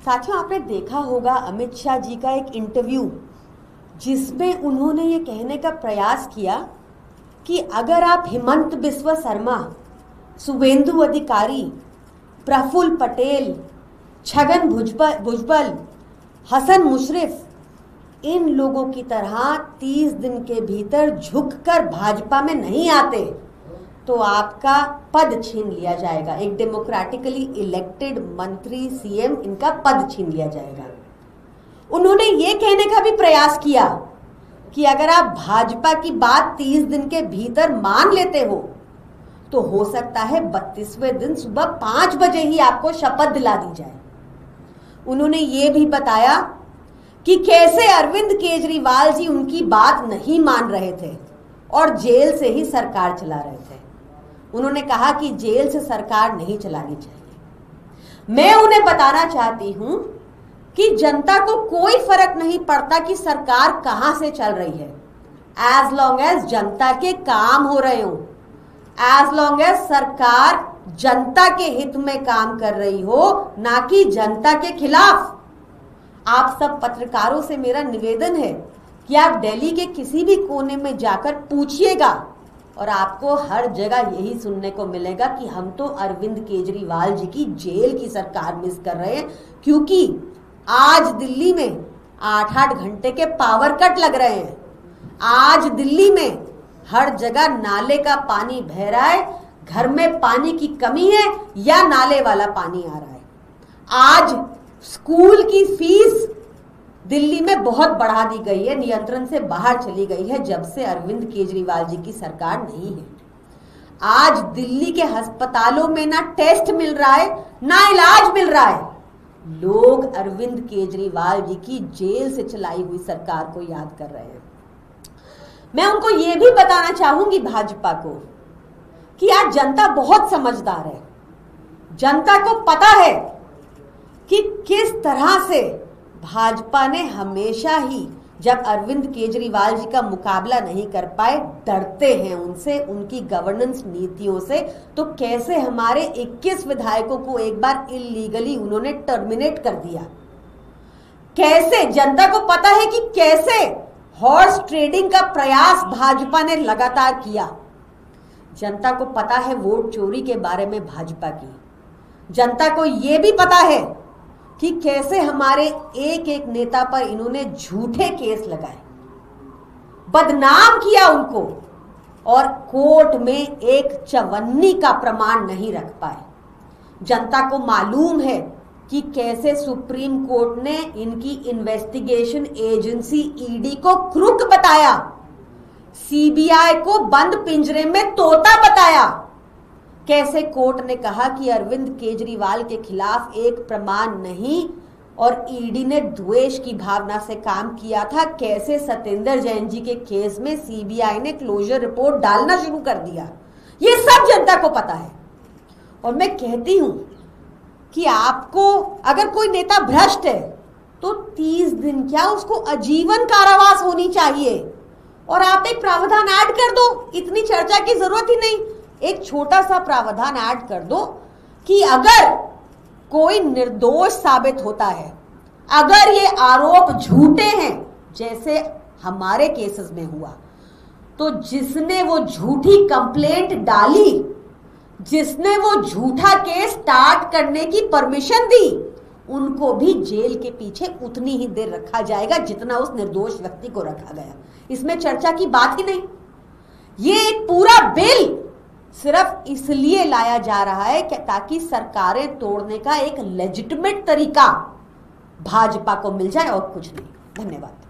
साथियों, आपने देखा होगा अमित शाह जी का एक इंटरव्यू जिसमें उन्होंने ये कहने का प्रयास किया कि अगर आप हिमंत बिस्वा शर्मा, शुवेंदु अधिकारी, प्रफुल्ल पटेल, छगन भुजबल, हसन मुशर्रफ इन लोगों की तरह 30 दिन के भीतर झुककर भाजपा में नहीं आते तो आपका पद छीन लिया जाएगा। एक डेमोक्रेटिकली इलेक्टेड मंत्री, सीएम, इनका पद छीन लिया जाएगा। उन्होंने ये कहने का भी प्रयास किया कि अगर आप भाजपा की बात 30 दिन के भीतर मान लेते हो तो हो सकता है 32वें दिन सुबह 5 बजे ही आपको शपथ दिला दी जाए। उन्होंने ये भी बताया कि कैसे अरविंद केजरीवाल जी उनकी बात नहीं मान रहे थे और जेल से ही सरकार चला रहे थे। उन्होंने कहा कि जेल से सरकार नहीं चलानी चाहिए। मैं उन्हें बताना चाहती हूं कि जनता को कोई फर्क नहीं पड़ता कि सरकार कहां से चल रही है, एज लॉन्ग एज जनता के काम हो रहे हो, एज लॉन्ग एज सरकार जनता के हित में काम कर रही हो, ना कि जनता के खिलाफ। आप सब पत्रकारों से मेरा निवेदन है कि आप दिल्ली के किसी भी कोने में जाकर पूछिएगा और आपको हर जगह यही सुनने को मिलेगा कि हम तो अरविंद केजरीवाल जी की जेल की सरकार मिस कर रहे हैं, क्योंकि आज दिल्ली में 8-8 घंटे के पावर कट लग रहे हैं। आज दिल्ली में हर जगह नाले का पानी बह रहा है, घर में पानी की कमी है या नाले वाला पानी आ रहा है। आज स्कूल की फीस दिल्ली में बहुत बढ़ा दी गई है, नियंत्रण से बाहर चली गई है जब से अरविंद केजरीवाल जी की सरकार नहीं है। आज दिल्ली के अस्पतालों में ना टेस्ट मिल रहा है ना इलाज मिल रहा है। लोग अरविंद केजरीवाल जी की जेल से चलाई हुई सरकार को याद कर रहे हैं। मैं उनको ये भी बताना चाहूंगी भाजपा को कि आज जनता बहुत समझदार है। जनता को पता है कि किस तरह से भाजपा ने हमेशा ही, जब अरविंद केजरीवाल जी का मुकाबला नहीं कर पाए, डरते हैं उनसे, उनकी गवर्नेंस नीतियों से, तो कैसे हमारे 21 विधायकों को एक बार इलीगली उन्होंने टर्मिनेट कर दिया। कैसे जनता को पता है कि कैसे हॉर्स ट्रेडिंग का प्रयास भाजपा ने लगातार किया। जनता को पता है वोट चोरी के बारे में भाजपा की। जनता को यह भी पता है कि कैसे हमारे एक एक नेता पर इन्होंने झूठे केस लगाए, बदनाम किया उनको और कोर्ट में एक चवन्नी का प्रमाण नहीं रख पाए। जनता को मालूम है कि कैसे सुप्रीम कोर्ट ने इनकी इन्वेस्टिगेशन एजेंसी ईडी को क्रूक बताया, सीबीआई को बंद पिंजरे में तोता बताया। कैसे कोर्ट ने कहा कि अरविंद केजरीवाल के खिलाफ एक प्रमाण नहीं और ईडी ने द्वेष की भावना से काम किया था। कैसे सत्येंद्र जैन जी के केस में सीबीआई ने क्लोजर रिपोर्ट डालना शुरू कर दिया। ये सब जनता को पता है। और मैं कहती हूं कि आपको अगर कोई नेता भ्रष्ट है तो 30 दिन क्या, उसको आजीवन कारावास होनी चाहिए और आप एक प्रावधान ऐड कर दो। इतनी चर्चा की जरूरत ही नहीं। एक छोटा सा प्रावधान ऐड कर दो कि अगर कोई निर्दोष साबित होता है, अगर ये आरोप झूठे हैं जैसे हमारे केसेस में हुआ, तो जिसने वो झूठी कंप्लेंट डाली, जिसने वो झूठा केस स्टार्ट करने की परमिशन दी, उनको भी जेल के पीछे उतनी ही देर रखा जाएगा जितना उस निर्दोष व्यक्ति को रखा गया। इसमें चर्चा की बात ही नहीं। ये एक पूरा बिल सिर्फ इसलिए लाया जा रहा है कि ताकि सरकारें तोड़ने का एक लेजिटिमेट तरीका भाजपा को मिल जाए और कुछ नहीं। धन्यवाद।